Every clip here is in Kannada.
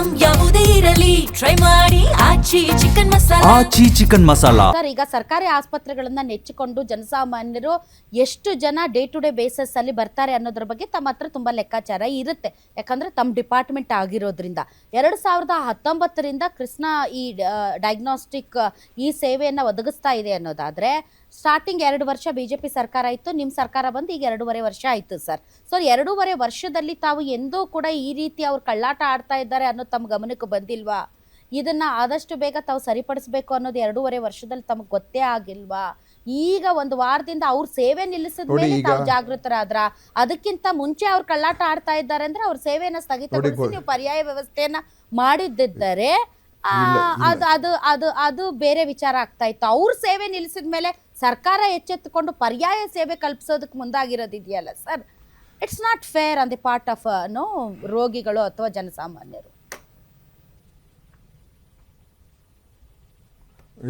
ಐಟಂ ಯಾವುದೇ ಇರಲಿ ಟ್ರೈ ಮಾಡಿ ಆಚಿ ಚಿಕನ್ ಮಸಾಲಾ. ಆಚಿ ಚಿಕನ್ ಮಸಾಲಾ. ಸರ್, ಈಗ ಸರ್ಕಾರಿ ಆಸ್ಪತ್ರೆಗಳನ್ನ ನೆಚ್ಚಿಕೊಂಡು ಜನಸಾಮಾನ್ಯರು ಎಷ್ಟು ಜನ ಡೇ ಟು ಡೇ ಬೇಸಿಸ್ ಅಲ್ಲಿ ಬರ್ತಾರೆ ಅನ್ನೋದ್ರ ಬಗ್ಗೆ ತಮ್ಮ ಹತ್ರ ತುಂಬಾ ಲೆಕ್ಕಾಚಾರ ಇರುತ್ತೆ. ಯಾಕಂದ್ರೆ ತಮ್ಮ ಡಿಪಾರ್ಟ್ಮೆಂಟ್ ಆಗಿರೋದ್ರಿಂದ 2019ರಿಂದ ಕೃಷ್ಣ ಈ ಡಯಾಗ್ನೋಸ್ಟಿಕ್ ಈ ಸೇವೆಯನ್ನ ಒದಗಿಸ್ತಾ ಇದೆ ಅನ್ನೋದಾದ್ರೆ, ಸ್ಟಾರ್ಟಿಂಗ್ 2 ವರ್ಷ ಬಿಜೆಪಿ ಸರ್ಕಾರ ಇತ್ತು, ನಿಮ್ಮ ಸರ್ಕಾರ ಬಂದು ಈಗ 2.5 ವರ್ಷ ಆಯ್ತು ಸರ್. ಸೊ 2.5 ವರ್ಷದಲ್ಲಿ ತಾವು ಎಂದೂ ಕೂಡ ಈ ರೀತಿ ಅವ್ರು ಕಳ್ಳಾಟ ಆಡ್ತಾ ಇದ್ದಾರೆ ಅನ್ನೋದು ತಮ್ಮ ಗಮನಕ್ಕೆ ಬಂದಿಲ್ವಾ? ಇದನ್ನ ಆದಷ್ಟು ಬೇಗ ತಾವು ಸರಿಪಡಿಸಬೇಕು ಅನ್ನೋದು 2.5 ವರ್ಷದಲ್ಲಿ ತಮಗೆ ಗೊತ್ತೇ ಆಗಿಲ್ವಾ? ಈಗ 1 ವಾರದಿಂದ ಅವ್ರ ಸೇವೆ ನಿಲ್ಲಿಸಿದ ಮೇಲೆ ತಾವು ಜಾಗೃತರಾದ್ರ? ಅದಕ್ಕಿಂತ ಮುಂಚೆ ಅವ್ರು ಕಳ್ಳಾಟ ಆಡ್ತಾ ಇದ್ದಾರೆ ಅಂದ್ರೆ ಅವ್ರ ಸೇವೆಯನ್ನ ಸ್ಥಗಿತಗೊಳಿಸಿ ನೀವು ಪರ್ಯಾಯ ವ್ಯವಸ್ಥೆಯನ್ನ ಮಾಡಿದ್ದರೆ ಅದು ಬೇರೆ ವಿಚಾರ ಆಗ್ತಾ ಇತ್ತು. ಅವ್ರ ಸೇವೆ ನಿಲ್ಲಿಸಿದ ಮೇಲೆ ಸರ್ಕಾರ ಎಚ್ಚೆತ್ತುಕೊಂಡು ಪರ್ಯಾಯ ಸೇವೆ ಕಲ್ಪಿಸೋದಕ್ಕೆ ಮುಂದಾಗಿರೋದಿದೆಯಲ್ಲ sir, it's not fair on the part of ರೋಗಿಗಳು ಅಥವಾ ಜನಸಾಮಾನ್ಯರು.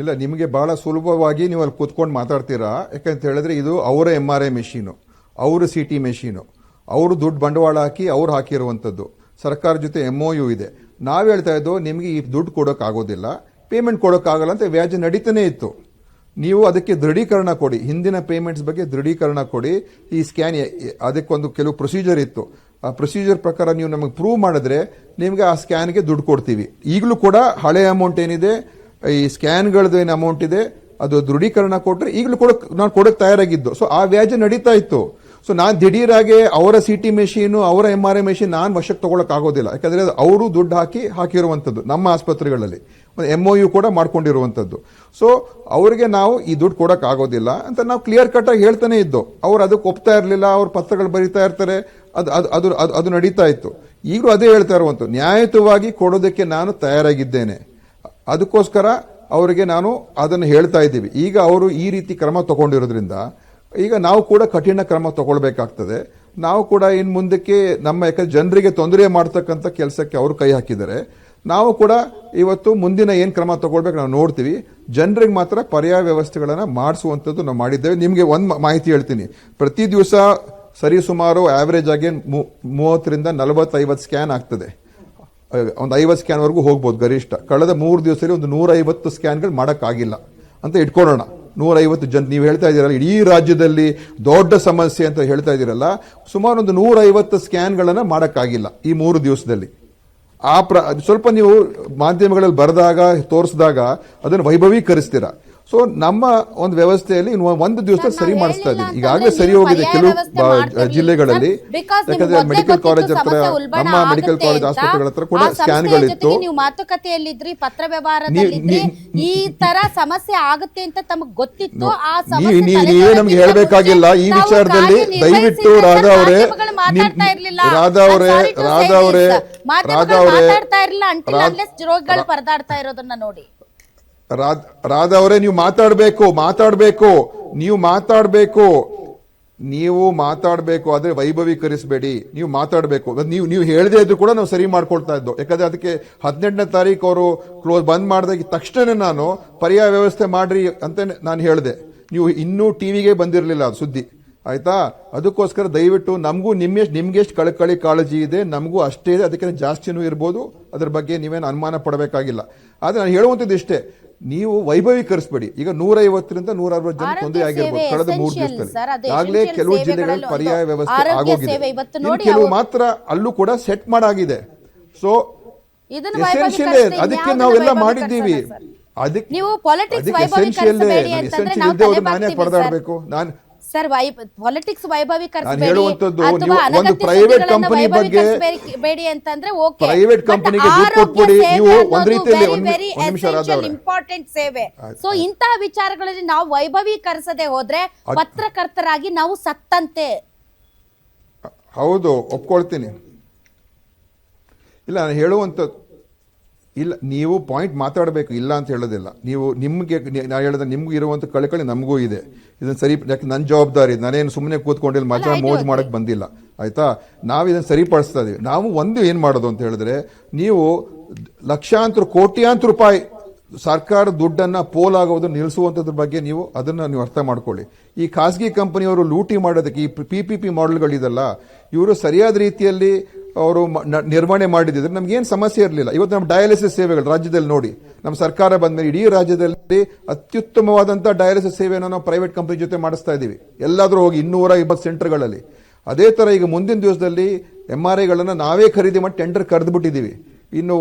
ಇಲ್ಲ, ನಿಮಗೆ ಬಹಳ ಸುಲಭವಾಗಿ ನೀವು ಅಲ್ಲಿ ಕೂತ್ಕೊಂಡು ಮಾತಾಡ್ತೀರಾ. ಯಾಕಂತ ಹೇಳಿದ್ರೆ ಇದು ಅವರ MRI ಮೆಷೀನು, ಅವರು CT ಮೆಷೀನು, ಅವರು ದುಡ್ಡು ಬಂಡವಾಳ ಹಾಕಿ ಅವ್ರು ಹಾಕಿರುವಂಥದ್ದು. ಸರ್ಕಾರ ಜೊತೆ MOU ಇದೆ. ನಾವು ಹೇಳ್ತಾ ಇದ್ದೋ ನಿಮಗೆ ಈ ದುಡ್ಡು ಕೊಡೋಕ್ಕಾಗೋದಿಲ್ಲ, ಪೇಮೆಂಟ್ ಕೊಡೋಕ್ಕಾಗಲ್ಲ ಅಂತ ವ್ಯಾಜ್ಯ ನಡೀತಾನೆ ಇತ್ತು. ನೀವು ಅದಕ್ಕೆ ದೃಢೀಕರಣ ಕೊಡಿ, ಹಿಂದಿನ ಪೇಮೆಂಟ್ಸ್ ಬಗ್ಗೆ ದೃಢೀಕರಣ ಕೊಡಿ. ಈ ಸ್ಕ್ಯಾನ್ ಅದಕ್ಕೊಂದು ಕೆಲವು ಪ್ರೊಸೀಜರ್ ಇತ್ತು, ಆ ಪ್ರೊಸೀಜರ್ ಪ್ರಕಾರ ನೀವು ನಮಗೆ ಪ್ರೂವ್ ಮಾಡಿದ್ರೆ ನಿಮಗೆ ಆ ಸ್ಕ್ಯಾನ್ಗೆ ದುಡ್ಡು ಕೊಡ್ತೀವಿ. ಈಗಲೂ ಕೂಡ ಹಳೆ ಅಮೌಂಟ್ ಏನಿದೆ, ಈ ಸ್ಕ್ಯಾನ್ಗಳದ್ದು ಏನು ಅಮೌಂಟ್ ಇದೆ ಅದು ದೃಢೀಕರಣ ಕೊಟ್ಟರೆ ಈಗಲೂ ಕೂಡ ನಾನು ಕೊಡೋಕೆ ತಯಾರಾಗಿದ್ದು. ಸೊ ಆ ವ್ಯಾಜ್ಯ ನಡೀತಾ ಇತ್ತು. ಸೊ ನಾನು ದಿಢೀರಾಗಿ ಅವರ CT ಮೆಷೀನು, ಅವರ MRI ಮೆಷಿನ್ ನಾನು ವಶಕ್ಕೆ ತಗೊಳಕ್ ಆಗೋದಿಲ್ಲ. ಯಾಕಂದ್ರೆ ಅವರು ದುಡ್ಡು ಹಾಕಿರುವಂಥದ್ದು ನಮ್ಮ ಆಸ್ಪತ್ರೆಗಳಲ್ಲಿ, MOU ಕೂಡ ಮಾಡ್ಕೊಂಡಿರುವಂಥದ್ದು. ಸೊ ಅವರಿಗೆ ನಾವು ಈ ದುಡ್ಡು ಕೊಡಕ್ ಆಗೋದಿಲ್ಲ ಅಂತ ನಾವು ಕ್ಲಿಯರ್ ಕಟ್ ಆಗಿ ಹೇಳ್ತಾನೆ ಇದ್ದು. ಅವ್ರು ಅದಕ್ಕೆ ಒಪ್ತಾ ಇರಲಿಲ್ಲ, ಅವ್ರ ಪತ್ರಗಳು ಬರೀತಾ ಇರ್ತಾರೆ, ಅದು ನಡೀತಾ ಇತ್ತು. ಈಗಲೂ ಅದೇ ಹೇಳ್ತಾ ಇರುವಂಥದ್ದು, ನ್ಯಾಯಯುತವಾಗಿ ಕೊಡೋದಕ್ಕೆ ನಾನು ತಯಾರಾಗಿದ್ದೇನೆ. ಅದಕ್ಕೋಸ್ಕರ ಅವರಿಗೆ ನಾನು ಅದನ್ನು ಹೇಳ್ತಾ ಇದ್ದೀವಿ. ಈಗ ಅವರು ಈ ರೀತಿ ಕ್ರಮ ತಗೊಂಡಿರೋದ್ರಿಂದ ಈಗ ನಾವು ಕೂಡ ಕಠಿಣ ಕ್ರಮ ತಗೊಳ್ಬೇಕಾಗ್ತದೆ. ನಾವು ಕೂಡ ಇನ್ನು ಮುಂದಕ್ಕೆ ಯಾಕಂದ್ರೆ ಜನರಿಗೆ ತೊಂದರೆ ಮಾಡ್ತಕ್ಕಂಥ ಕೆಲಸಕ್ಕೆ ಅವರು ಕೈ ಹಾಕಿದ್ದಾರೆ. ನಾವು ಕೂಡ ಇವತ್ತು ಮುಂದಿನ ಏನು ಕ್ರಮ ತಗೊಳ್ಬೇಕು ನಾವು ನೋಡ್ತೀವಿ. ಜನರಿಗೆ ಮಾತ್ರ ಪರ್ಯಾಯ ವ್ಯವಸ್ಥೆಗಳನ್ನು ಮಾಡಿಸುವಂಥದ್ದು ನಾವು ಮಾಡಿದ್ದೇವೆ. ನಿಮಗೆ ಒಂದು ಮಾಹಿತಿ ಹೇಳ್ತೀನಿ, ಪ್ರತಿ ದಿವಸ ಸರಿಸುಮಾರು ಆವರೇಜ್ ಆಗಿ 30ರಿಂದ 40-50 ಸ್ಕ್ಯಾನ್ ಆಗ್ತದೆ. ಒಂದು 50 ಸ್ಕ್ಯಾನ್ವರೆಗೂ ಹೋಗ್ಬೋದು ಗರಿಷ್ಠ. ಕಳೆದ 3 ದಿವಸದಲ್ಲಿ ಒಂದು 150 ಸ್ಕ್ಯಾನ್ಗಳು ಮಾಡೋಕ್ಕಾಗಿಲ್ಲ ಅಂತ ಇಟ್ಕೊಳ್ಳೋಣ. 150 ಜನ ನೀವು ಹೇಳ್ತಾ ಇದ್ದೀರಲ್ಲ, ಇಡೀ ರಾಜ್ಯದಲ್ಲಿ ದೊಡ್ಡ ಸಮಸ್ಯೆ ಅಂತ ಹೇಳ್ತಾ ಇದ್ದೀರಲ್ಲ, ಸುಮಾರು ಒಂದು 150 ಸ್ಕ್ಯಾನ್ಗಳನ್ನು ಮಾಡೋಕ್ಕಾಗಿಲ್ಲ ಈ 3 ದಿವಸದಲ್ಲಿ. ಸ್ವಲ್ಪ ನೀವು ಮಾಧ್ಯಮಗಳಲ್ಲಿ ಬರೆದಾಗ ತೋರಿಸಿದಾಗ ಅದನ್ನು ವೈಭವೀಕರಿಸ್ತೀರಾ. ಸೊ ನಮ್ಮ ಒಂದು ವ್ಯವಸ್ಥೆಯಲ್ಲಿ ಒಂದು ದಿವಸ ಸರಿ ಮಾಡಿಸ್ತಾ ಇದ್ದೀವಿ. ಈಗಾಗಲೇ ಸರಿ ಹೋಗಿದೆ ಕೆಲವು ಜಿಲ್ಲೆಗಳಲ್ಲಿ. ಯಾಕಂದ್ರೆ ಮೆಡಿಕಲ್ ಕಾಲೇಜ್ ಹತ್ರ, ನಮ್ಮ ಮೆಡಿಕಲ್ ಕಾಲೇಜ್ ಆಸ್ಪತ್ರೆಗಳ ಹತ್ರ ಕೂಡ ಸ್ಕ್ಯಾನ್ಗಳಿತ್ತು. ನೀವು ಮಾತುಕತೆಯಲ್ಲಿದ್ರಿ, ಪತ್ರ ವ್ಯವಹಾರದಲ್ಲಿದ್ರಿ, ಈ ತರ ಸಮಸ್ಯೆ ಆಗುತ್ತೆ ಅಂತ ತಮಗೆ ಗೊತ್ತಿತ್ತು. ಆ ನೀವೇ ನಮ್ಗೆ ಹೇಳ್ಬೇಕಾಗಿಲ್ಲ ಈ ವಿಚಾರದಲ್ಲಿ. ದಯವಿಟ್ಟು ರಾಧಾ ಅವರೇ ರೋಗಿಗಳು ಪರದಾಡ್ತಾ ಇರೋದನ್ನ ನೋಡಿ. ರಾಧಾ ಅವರೇ, ನೀವು ಮಾತಾಡಬೇಕು, ಆದ್ರೆ ವೈಭವೀಕರಿಸಬೇಡಿ. ನೀವು ಮಾತಾಡಬೇಕು. ನೀವು ಹೇಳದೇ ಇದ್ರು ಕೂಡ ನಾವು ಸರಿ ಮಾಡ್ಕೊಳ್ತಾ ಇದ್ದೋ. ಯಾಕಂದ್ರೆ ಅದಕ್ಕೆ 18ನೇ ತಾರೀಕು ಅವರು ಬಂದ್ ಮಾಡಿದಾಗ ತಕ್ಷಣ ನಾನು ಪರ್ಯಾಯ ವ್ಯವಸ್ಥೆ ಮಾಡ್ರಿ ಅಂತ ನಾನು ಹೇಳಿದೆ. ನೀವು ಇನ್ನೂ ಟಿವಿಗೆ ಬಂದಿರಲಿಲ್ಲ ಅದು ಸುದ್ದಿ, ಆಯ್ತಾ? ಅದಕ್ಕೋಸ್ಕರ ದಯವಿಟ್ಟು ನಮಗೂ ನಿಮ್ಗೆಷ್ಟು ಕಳಕಳಿ ಕಾಳಜಿ ಇದೆ, ನಮಗೂ ಅಷ್ಟೇ ಇದೆ, ಅದಕ್ಕೆ ಜಾಸ್ತಿನೂ ಇರ್ಬೋದು. ಅದ್ರ ಬಗ್ಗೆ ನೀವೇನು ಅನುಮಾನ ಪಡಬೇಕಾಗಿಲ್ಲ. ಆದ್ರೆ ನಾನು ಹೇಳುವಂಥದ್ದು ಇಷ್ಟೇ, ನೀವು ವೈಭವೀಕರಿಸಬೇಡಿ. ಈಗ 150ರಿಂದ 160 ಜನ ತೊಂದರೆ ಆಗಿರ್ಬೋದು ಕಳೆದ 3 ದಿವಸದಲ್ಲಿ. ಆಗಲೇ ಕೆಲವು ಜಿಲ್ಲೆಗಳಲ್ಲಿ ಪರ್ಯಾಯ ವ್ಯವಸ್ಥೆ ಆಗೋಗಿದೆ, ಕೆಲವು ಮಾತ್ರ ಅಲ್ಲೂ ಕೂಡ ಸೆಟ್ ಮಾಡಾಗಿದೆ. ಸೊ ಎಸೆನ್ಷಿಯಲ್, ಅದಕ್ಕೆ ನಾವೆಲ್ಲ ಮಾಡಿದ್ದೀವಿ. ಅದಕ್ಕೆ ಎಸೆನ್ಷಿಯಲ್ ಇಲ್ಲದೆ ಅವರು ನಾನೇ ಪರದಾಡಬೇಕು? ಸರ್, ಪಾಲಿಟಿಕ್ಸ್ ವೈಭವೀಕರಿಸಬೇಡಿ ಅಥವಾ ಒಂದು ಪ್ರೈವೇಟ್ ಕಂಪನಿ ಬಗ್ಗೆ ಬೇಡಿ ಅಂತಂದ್ರೆ ಓಕೆ, ಪ್ರೈವೇಟ್ ಕಂಪನಿಗೆ ದುಡ್ಡು ಕೊಟ್ಬಿಡಿ. ನೀವು ಒಂದು ರೀತಿಯಲ್ಲಿ ಇಂಪಾರ್ಟೆಂಟ್ ಸೇವೆ. ಸೊ ಇಂತಹ ವಿಚಾರಗಳಲ್ಲಿ ನಾವು ವೈಭವೀಕರಿಸದೆ ಹೋದ್ರೆ ಪತ್ರಕರ್ತರಾಗಿ ನಾವು ಸತ್ತಂತೆ. ಹೌದು, ಒಪ್ಕೊಳ್ತೀನಿ. ಇಲ್ಲ, ನಾನು ಹೇಳುವಂಥದ್ದು ಇಲ್ಲ, ನೀವು ಪಾಯಿಂಟ್ ಮಾತಾಡಬೇಕು, ಇಲ್ಲ ಅಂತ ಹೇಳೋದಿಲ್ಲ. ನೀವು ನಿಮ್ಗೆ ನಾನು ಹೇಳಿದ್ರೆ ನಿಮ್ಗೂ ಇರುವಂಥ ಕಳಕಳಿ ನಮಗೂ ಇದೆ. ಇದನ್ನು ಸರಿ, ಯಾಕೆ ನನ್ನ ಜವಾಬ್ದಾರಿ, ನಾನೇನು ಸುಮ್ಮನೆ ಕೂತ್ಕೊಂಡಿಲ್ಲ ಮಜಾ ಮೋಜ್ ಮಾಡಕ್ಕೆ ಬಂದಿಲ್ಲ, ಆಯ್ತಾ? ನಾವು ಇದನ್ನು ಸರಿಪಡಿಸ್ತಾ ಇದೀವಿ. ನಾವು ಒಂದು ಏನು ಮಾಡೋದು ಅಂತ ಹೇಳಿದ್ರೆ, ನೀವು ಲಕ್ಷಾಂತರ ಕೋಟ್ಯಾಂತರ ರೂಪಾಯಿ ಸರ್ಕಾರ ದುಡ್ಡನ್ನ ಪೋಲಾಗೋದು ನಿಲ್ಲಿಸುವಂಥದ್ರ ಬಗ್ಗೆ ನೀವು ಅರ್ಥ ಮಾಡ್ಕೊಳ್ಳಿ. ಈ ಖಾಸಗಿ ಕಂಪನಿಯವರು ಲೂಟಿ ಮಾಡೋದಕ್ಕೆ ಈ PPP ಮಾಡೆಲ್ಗಳಿದೆಲ್ಲ, ಇವರು ಸರಿಯಾದ ರೀತಿಯಲ್ಲಿ ಅವರು ನಿರ್ವಹಣೆ ಮಾಡಿದ್ರೆ ನಮ್ಗೇನು ಸಮಸ್ಯೆ ಇರಲಿಲ್ಲ. ಇವತ್ತು ನಮ್ಮ ಡಯಾಲಿಸಿಸ್ ಸೇವೆಗಳು ರಾಜ್ಯದಲ್ಲಿ ನೋಡಿ, ನಮ್ಮ ಸರ್ಕಾರ ಬಂದ್ಮೇಲೆ ಇಡೀ ರಾಜ್ಯದಲ್ಲಿ ಅತ್ಯುತ್ತಮವಾದಂಥ ಡಯಾಲಿಸಿಸ್ ಸೇವೆಯನ್ನು ನಾವು ಪ್ರೈವೇಟ್ ಕಂಪನಿ ಜೊತೆ ಮಾಡಿಸ್ತಾ ಇದ್ದೀವಿ. ಎಲ್ಲಾದರೂ ಹೋಗಿ 220 ಸೆಂಟರ್ಗಳಲ್ಲಿ. ಅದೇ ಥರ ಈಗ ಮುಂದಿನ ದಿವಸದಲ್ಲಿ MRIಗಳನ್ನು ನಾವೇ ಖರೀದಿ ಮಾಡಿ ಟೆಂಡರ್ ಕರೆದುಬಿಟ್ಟಿದ್ದೀವಿ. ಇನ್ನು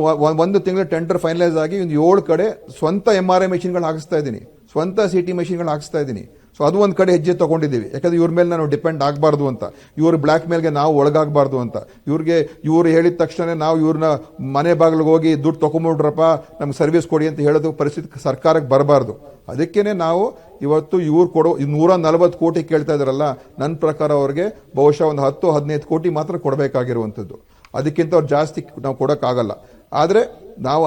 ಒಂದು ತಿಂಗಳ ಟೆಂಡರ್ ಫೈನಲೈಸ್ ಆಗಿ ಒಂದು 7 ಕಡೆ ಸ್ವಂತ MRI ಮೆಷಿನ್ಗಳು ಹಾಕಿಸ್ತಾ ಇದ್ದೀನಿ, ಸ್ವಂತ CT ಮೆಷಿನ್ಗಳು ಹಾಕಿಸ್ತಾ ಇದ್ದೀನಿ. ಸೊ ಅದು ಒಂದು ಕಡೆ ಹೆಜ್ಜೆ ತಗೊಂಡಿದ್ದೀವಿ. ಯಾಕಂದ್ರೆ ಇವ್ರ ಮೇಲೆ ನಾವು ಡಿಪೆಂಡ್ ಆಗಬಾರ್ದು ಅಂತ, ಇವ್ರ ಬ್ಲ್ಯಾಕ್ ಮೇಲ್ಗೆ ನಾವು ಒಳಗಾಗಬಾರ್ದು ಅಂತ. ಇವ್ರು ಹೇಳಿದ ತಕ್ಷಣ ನಾವು ಇವ್ರನ್ನ ಮನೆ ಬಾಗಿಲಿಗೆ ಹೋಗಿ ದುಡ್ಡು ತಗೊಂಬಿಡ್ರಪ್ಪ ನಮ್ಗೆ ಸರ್ವಿಸ್ ಕೊಡಿ ಅಂತ ಹೇಳೋದು ಪರಿಸ್ಥಿತಿ ಸರ್ಕಾರಕ್ಕೆ ಬರಬಾರ್ದು. ಅದಕ್ಕೇನೆ ನಾವು ಇವತ್ತು ಇವ್ರು ಕೊಡೋ 140 ಕೋಟಿ ಕೇಳ್ತಾ ಇದಾರಲ್ಲ, ನನ್ನ ಪ್ರಕಾರ ಅವ್ರಿಗೆ ಬಹುಶಃ ಒಂದು 10-15 ಕೋಟಿ ಮಾತ್ರ ಕೊಡಬೇಕಾಗಿರುವಂಥದ್ದು. ಅದಕ್ಕಿಂತ ಅವ್ರು ಜಾಸ್ತಿ ನಾವು ಕೊಡೋಕ್ಕಾಗಲ್ಲ. ಆದರೆ ನಾವು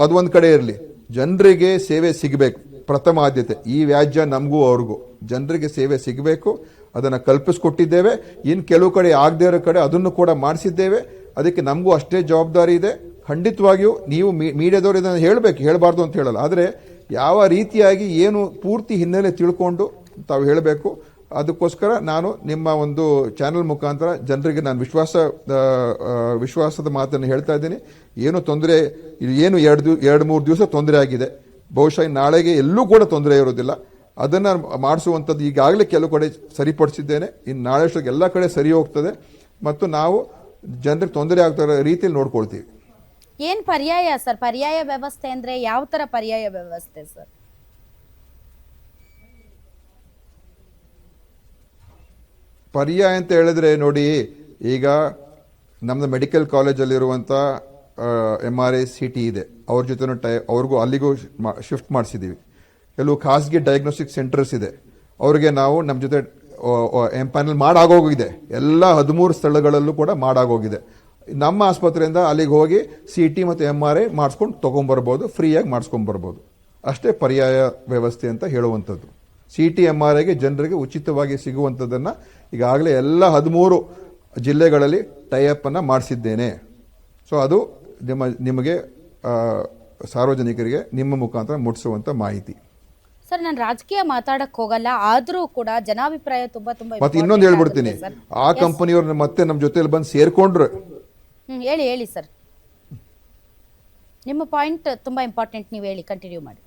ಅದು ಒಂದು ಕಡೆ ಇರಲಿ, ಜನರಿಗೆ ಸೇವೆ ಸಿಗಬೇಕು ಪ್ರಥಮ ಆದ್ಯತೆ. ಈ ವ್ಯಾಜ್ಯ ನಮಗೂ ಅವ್ರಿಗೂ ಜನರಿಗೆ ಸೇವೆ ಸಿಗಬೇಕು, ಅದನ್ನು ಕಲ್ಪಿಸ್ಕೊಟ್ಟಿದ್ದೇವೆ. ಇನ್ನು ಕೆಲವು ಕಡೆ ಆಗದೇ ಇರೋ ಕಡೆ ಅದನ್ನು ಕೂಡ ಮಾಡಿಸಿದ್ದೇವೆ. ಅದಕ್ಕೆ ನಮಗೂ ಅಷ್ಟೇ ಜವಾಬ್ದಾರಿ ಇದೆ. ಖಂಡಿತವಾಗಿಯೂ ನೀವು ಮೀಡಿಯಾದವರು ಇದನ್ನು ಹೇಳಬೇಕು, ಹೇಳಬಾರ್ದು ಅಂತ ಹೇಳಲ್ಲ, ಆದರೆ ಯಾವ ರೀತಿಯಾಗಿ ಏನು ಪೂರ್ತಿ ಹಿನ್ನೆಲೆ ತಿಳ್ಕೊಂಡು ತಾವು ಹೇಳಬೇಕು. ಅದಕ್ಕೋಸ್ಕರ ನಾನು ನಿಮ್ಮ ಒಂದು ಚಾನೆಲ್ ಮುಖಾಂತರ ಜನರಿಗೆ ನಾನು ವಿಶ್ವಾಸದ ಮಾತನ್ನು ಹೇಳ್ತಾ ಇದ್ದೀನಿ. ಏನು ತೊಂದರೆ, ಏನು 2-3 ದಿವಸ ತೊಂದರೆ ಆಗಿದೆ, ಬಹುಶಃ ನಾಳೆಗೆ ಎಲ್ಲೂ ಕೂಡ ತೊಂದರೆ ಇರೋದಿಲ್ಲ. ಅದನ್ನು ಮಾಡಿಸುವಂಥದ್ದು ಈಗಾಗಲೇ ಕೆಲವು ಕಡೆ ಸರಿಪಡಿಸಿದ್ದೇನೆ. ಇನ್ನು ನಾಳೆ ಅಷ್ಟೊತ್ತಿಗೆ ಎಲ್ಲ ಕಡೆ ಸರಿ ಹೋಗ್ತದೆ ಮತ್ತು ನಾವು ಜನರಿಗೆ ತೊಂದರೆ ಆಗ್ತಾ ಇರೋ ರೀತಿಯಲ್ಲಿ ನೋಡ್ಕೊಳ್ತೀವಿ. ಏನು ಪರ್ಯಾಯ ಸರ್? ಪರ್ಯಾಯ ವ್ಯವಸ್ಥೆ ಅಂದರೆ ಯಾವ ಥರ ಪರ್ಯಾಯ ವ್ಯವಸ್ಥೆ ಸರ್? ಪರ್ಯಾಯ ಅಂತ ಹೇಳಿದ್ರೆ ನೋಡಿ, ಈಗ ನಮ್ಮದು ಮೆಡಿಕಲ್ ಕಾಲೇಜಲ್ಲಿರುವಂಥ MRI CT ಇದೆ, ಅವ್ರ ಜೊತೆ ಅವ್ರಿಗೂ ಅಲ್ಲಿಗೂ ಶಿಫ್ಟ್ ಮಾಡಿಸಿದ್ದೀವಿ. ಕೆಲವು ಖಾಸಗಿ ಡಯಾಗ್ನೋಸ್ಟಿಕ್ ಸೆಂಟರ್ಸ್ ಇದೆ, ಅವ್ರಿಗೆ ನಾವು ನಮ್ಮ ಜೊತೆ ಎಂಪ್ಯಾನಲ್ ಮಾಡಾಗೋಗಿದೆ. ಎಲ್ಲ 13 ಸ್ಥಳಗಳಲ್ಲೂ ಕೂಡ ಮಾಡಾಗೋಗಿದೆ. ನಮ್ಮ ಆಸ್ಪತ್ರೆಯಿಂದ ಅಲ್ಲಿಗೆ ಹೋಗಿ CT ಮತ್ತು MRI ಮಾಡಿಸ್ಕೊಂಡು ತೊಗೊಂಬರ್ಬೋದು, ಫ್ರೀಯಾಗಿ ಮಾಡಿಸ್ಕೊಂಬರ್ಬೋದು. ಅಷ್ಟೇ ಪರ್ಯಾಯ ವ್ಯವಸ್ಥೆ ಅಂತ ಹೇಳುವಂಥದ್ದು. CT MRIಗೆ ಜನರಿಗೆ ಉಚಿತವಾಗಿ ಸಿಗುವಂಥದ್ದನ್ನು ಈಗಾಗಲೇ ಎಲ್ಲ 13 ಜಿಲ್ಲೆಗಳಲ್ಲಿ ಟೈಅಪ್ ಅನ್ನು ಮಾಡಿಸಿದ್ದೇನೆ. ಸೊ ಅದು ನಿಮಗೆ ಸಾರ್ವಜನಿಕರಿಗೆ ನಿಮ್ಮ ಮುಖಾಂತರ ಮುಟ್ಟಿಸುವಂಥ ಮಾಹಿತಿ. ಸರ್, ನಾನು ರಾಜಕೀಯ ಮಾತಾಡಕ್ ಹೋಗಲ್ಲ, ಆದ್ರೂ ಕೂಡ ಜನಾಭಿಪ್ರಾಯ ತುಂಬಾ ಮತ್ತೆ ಇನ್ನೊಂದು ಹೇಳ್ಬಿಡ್ತೀನಿ, ಆ ಕಂಪನಿಯವ್ರನ್ನ ಮತ್ತೆ ನಮ್ಮ ಜೊತೆಲಿ ಬಂದು ಸೇರ್ಕೊಂಡ್ರೆ. ಹೇಳಿ ಸರ್, ನಿಮ್ಮ ಪಾಯಿಂಟ್ ತುಂಬಾ ಇಂಪಾರ್ಟೆಂಟ್, ನೀವು ಹೇಳಿ, ಕಂಟಿನ್ಯೂ ಮಾಡಿ.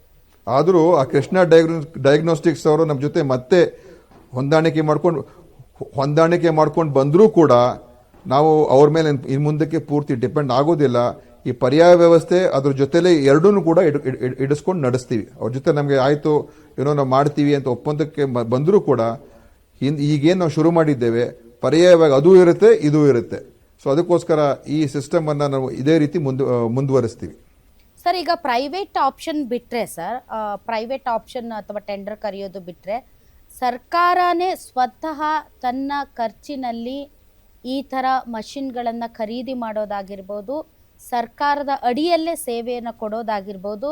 ಆದರೂ ಆ ಕೃಷ್ಣ ಡಯಾಗ್ನೋಸ್ಟಿಕ್ಸ್ ಅವರು ನಮ್ಮ ಜೊತೆ ಮತ್ತೆ ಹೊಂದಾಣಿಕೆ ಮಾಡ್ಕೊಂಡು ಬಂದರೂ ಕೂಡ ನಾವು ಅವ್ರ ಮೇಲೆ ಇನ್ನು ಮುಂದಕ್ಕೆ ಪೂರ್ತಿ ಡಿಪೆಂಡ್ ಆಗೋದಿಲ್ಲ. ಈ ಪರ್ಯಾಯ ವ್ಯವಸ್ಥೆ ಅದ್ರ ಜೊತೆಲೇ ಎರಡೂ ಕೂಡ ಇಡಿಸ್ಕೊಂಡು ನಡೆಸ್ತೀವಿ. ಅವ್ರ ಜೊತೆ ನಮಗೆ ಆಯಿತು ಏನೋ ನಾವು ಮಾಡ್ತೀವಿ ಅಂತ ಒಪ್ಪಂದಕ್ಕೆ ಬಂದರೂ ಕೂಡ ಈಗೇನು ನಾವು ಶುರು ಮಾಡಿದ್ದೇವೆ ಪರ್ಯಾಯವಾಗಿ ಅದೂ ಇರುತ್ತೆ, ಇದೂ ಇರುತ್ತೆ. ಸೊ ಅದಕ್ಕೋಸ್ಕರ ಈ ಸಿಸ್ಟಮನ್ನು ನಾವು ಇದೇ ರೀತಿ ಮುಂದುವರಿಸ್ತೀವಿ. ಸರ್, ಈಗ ಪ್ರೈವೇಟ್ ಆಪ್ಷನ್ ಬಿಟ್ಟರೆ ಸರ್, ಪ್ರೈವೇಟ್ ಆಪ್ಷನ್ ಅಥವಾ ಟೆಂಡರ್ ಕರೆಯೋದು ಬಿಟ್ಟರೆ ಸರ್ಕಾರನೇ ಸ್ವತಃ ತನ್ನ ಖರ್ಚಿನಲ್ಲಿ ಈ ಥರ ಮಷಿನ್ಗಳನ್ನು ಖರೀದಿ ಮಾಡೋದಾಗಿರ್ಬೋದು, ಸರ್ಕಾರದ ಅಡಿಯಲ್ಲೇ ಸೇವೆಯನ್ನು ಕೊಡೋದಾಗಿರ್ಬೋದು,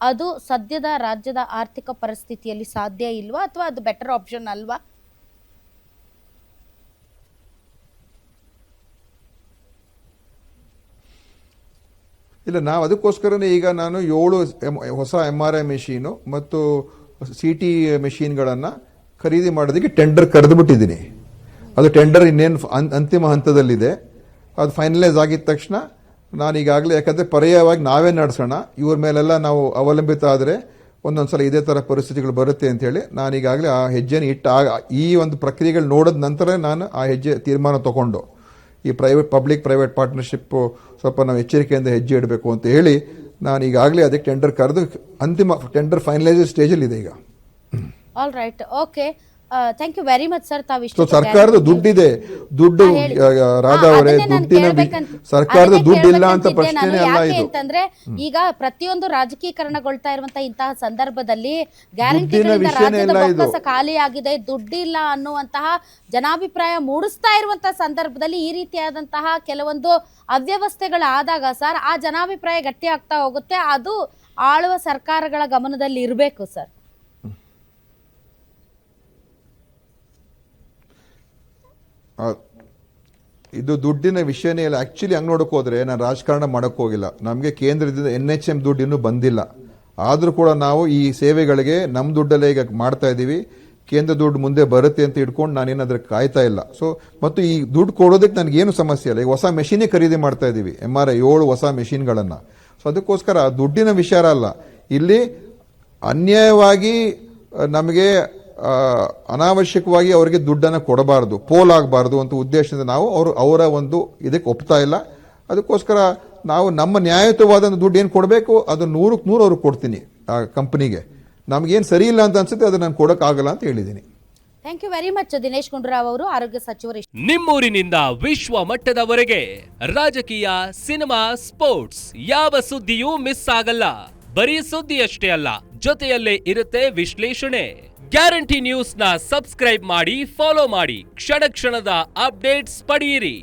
ಅದು ಸದ್ಯದ ರಾಜ್ಯದ ಆರ್ಥಿಕ ಪರಿಸ್ಥಿತಿಯಲ್ಲಿ ಸಾಧ್ಯ ಇಲ್ವಾ ಅಥವಾ ಅದು ಬೆಟರ್ ಆಪ್ಷನ್ ಅಲ್ವಾ? ಇಲ್ಲ, ನಾವು ಅದಕ್ಕೋಸ್ಕರನೇ ಈಗ ನಾನು 7 ಹೊಸ MRI ಮೆಷೀನು ಮತ್ತು CT ಮೆಷೀನ್ಗಳನ್ನು ಖರೀದಿ ಮಾಡೋದಕ್ಕೆ ಟೆಂಡರ್ ಕರೆದುಬಿಟ್ಟಿದ್ದೀನಿ. ಅದು ಟೆಂಡರ್ ಇನ್ನೇನು ಅಂತಿಮ ಹಂತದಲ್ಲಿದೆ. ಅದು ಫೈನಲೈಸ್ ಆಗಿದ ತಕ್ಷಣ ನಾನು ಈಗಾಗಲೇ, ಯಾಕಂದರೆ ಪರ್ಯಾಯವಾಗಿ ನಾವೇ ನಡೆಸೋಣ, ಇವ್ರ ಮೇಲೆಲ್ಲ ನಾವು ಅವಲಂಬಿತ ಆದರೆ ಒಂದೊಂದ್ಸಲ ಇದೇ ಥರ ಪರಿಸ್ಥಿತಿಗಳು ಬರುತ್ತೆ ಅಂತೇಳಿ ನಾನು ಈಗಾಗಲೇ ಆ ಹೆಜ್ಜೆನ ಈ ಒಂದು ಪ್ರಕ್ರಿಯೆಗಳು ನೋಡಿದ ನಂತರ ನಾನು ಆ ಹೆಜ್ಜೆ ತೀರ್ಮಾನ ತಗೊಂಡು ಈ ಪಬ್ಲಿಕ್ ಪ್ರೈವೇಟ್ ಪಾರ್ಟ್ನರ್ಶಿಪ್ ಸ್ವಲ್ಪ ನಾವು ಎಚ್ಚರಿಕೆಯಿಂದ ಹೆಜ್ಜೆ ಇಡಬೇಕು ಅಂತ ಹೇಳಿ ನಾನು ಈಗಾಗಲೇ ಅದಕ್ಕೆ ಟೆಂಡರ್ ಕರೆದು ಅಂತಿಮ ಟೆಂಡರ್ ಫೈನಲೈಸ್ ಸ್ಟೇಜಲ್ಲಿ ಇದೆ ಈಗ. All right, okay, thank you very much sir. ತಾವಿಷ್ಟು ಸರ್ಕಾರದ ದುಡ್ಡಿದೆ, ದುಡ್ಡು ರಾಧಾ ಅವರೇ, ಸರ್ಕಾರದ ದುಡ್ಡಿಲ್ಲ ಅಂತ ಪ್ರಶ್ನೆ ಅಲ್ಲ ಇದು. ಅಂತಂದ್ರೆ ಈಗ ಪ್ರತಿಯೊಂದು ರಾಜಕೀಕರಣಗೊಳ್ತಾ ಇರುವಂತಹ ಇಂತಹ ಸಂದರ್ಭದಲ್ಲಿ ಗ್ಯಾರಂಟಿಗಳಿಂದ ರಾಜ್ಯದ ಬೊಕ್ಕಸ ಖಾಲಿ ಆಗಿದೆ, ದುಡ್ಡಿಲ್ಲ ಅನ್ನುವಂತಹ ಜನಾಭಿಪ್ರಾಯ ಮೂಡಿಸ್ತಾ ಇರುವಂತಹ ಸಂದರ್ಭದಲ್ಲಿ ಈ ರೀತಿಯಾದಂತಹ ಕೆಲವೊಂದು ಅವ್ಯವಸ್ಥೆಗಳಾದಾಗ ಸರ್ ಆ ಜನಾಭಿಪ್ರಾಯ ಗಟ್ಟಿ ಆಗ್ತಾ ಹೋಗುತ್ತೆ. ಅದು ಆಳುವ ಸರ್ಕಾರಗಳ ಗಮನದಲ್ಲಿ ಇರಬೇಕು ಸರ್. ಇದು ದುಡ್ಡಿನ ವಿಷಯನೇ ಇಲ್ಲ. ಆ್ಯಕ್ಚುಲಿ ಹಂಗೆ ನೋಡೋಕೆ ಹೋದರೆ ನಾನು ರಾಜಕಾರಣ ಮಾಡೋಕ್ಕೆ ಹೋಗಿಲ್ಲ. ನಮಗೆ ಕೇಂದ್ರದಿಂದ NHM ದುಡ್ಡು ಇನ್ನೂ ಬಂದಿಲ್ಲ. ಆದರೂ ಕೂಡ ನಾವು ಈ ಸೇವೆಗಳಿಗೆ ನಮ್ಮ ದುಡ್ಡಲ್ಲೇ ಈಗ ಮಾಡ್ತಾ ಇದ್ದೀವಿ. ಕೇಂದ್ರ ದುಡ್ಡು ಮುಂದೆ ಬರುತ್ತೆ ಅಂತ ಇಟ್ಕೊಂಡು ನಾನೇನು ಅದ್ರ ಕಾಯ್ತಾ ಇಲ್ಲ. ಸೊ ಮತ್ತು ಈ ದುಡ್ಡು ಕೊಡೋದಕ್ಕೆ ನನಗೇನು ಸಮಸ್ಯೆ ಇಲ್ಲ. ಈಗ ಹೊಸ ಮೆಷಿನೇ ಖರೀದಿ ಮಾಡ್ತಾ ಇದ್ದೀವಿ, MRI 7 ಹೊಸ ಮೆಷಿನ್ಗಳನ್ನು. ಸೊ ಅದಕ್ಕೋಸ್ಕರ ದುಡ್ಡಿನ ವಿಚಾರ ಅಲ್ಲ ಇಲ್ಲಿ. ಅನ್ಯಾಯವಾಗಿ ನಮಗೆ ಅನಾವಶ್ಯಕವಾಗಿ ಅವರಿಗೆ ದುಡ್ಡನ್ನು ಕೊಡಬಾರ್ದು, ಪೋಲಾಗಬಾರ್ದು ಅಂತ ಉದ್ದೇಶದಿಂದ ನಾವು ಅವರ ಒಂದು ಇದಕ್ಕೆ ಒಪ್ತಾ ಇಲ್ಲ. ಅದಕ್ಕೋಸ್ಕರ ನಾವು ನಮ್ಮ ನ್ಯಾಯಯುತವಾದ ದುಡ್ಡು ಏನು ಕೊಡಬೇಕು ಅದು 100ಕ್ಕೆ 100 ಅವ್ರಿಗೆ ಕೊಡ್ತೀನಿ ಆ ಕಂಪ್ನಿಗೆ. ನಮಗೇನು ಸರಿ ಇಲ್ಲ ಅಂತ ಅನ್ಸುತ್ತೆ ಅದು ನಾನು ಕೊಡೋಕ್ಕಾಗಲ್ಲ ಅಂತ ಹೇಳಿದ್ದೀನಿ. Thank you very much Dinesh Gundu Rao ಅವರು, ಆರೋಗ್ಯ ಸಚಿವರು. ನಿಮ್ಮೂರಿನಿಂದ ವಿಶ್ವ ಮಟ್ಟದವರೆಗೆ ರಾಜಕೀಯ, ಸಿನಿಮಾ, ಸ್ಪೋರ್ಟ್ಸ್ ಯಾವ ಸುದ್ದಿಯೂ ಮಿಸ್ ಆಗಲ್ಲ. ಬರೀ ಸುದ್ದಿಯಷ್ಟೇ ಅಲ್ಲ, ಜೊತೆಯಲ್ಲೇ ಇರುತ್ತೆ ವಿಶ್ಲೇಷಣೆ. ಗ್ಯಾರಂಟಿ ನ್ಯೂಸ್ ನ ಸಬ್ಸ್ಕ್ರೈಬ್ ಮಾಡಿ, ಫಾಲೋ ಮಾಡಿ, ಕ್ಷಣ ಕ್ಷಣದ ಅಪ್ಡೇಟ್ಸ್ ಪಡೆಯಿರಿ.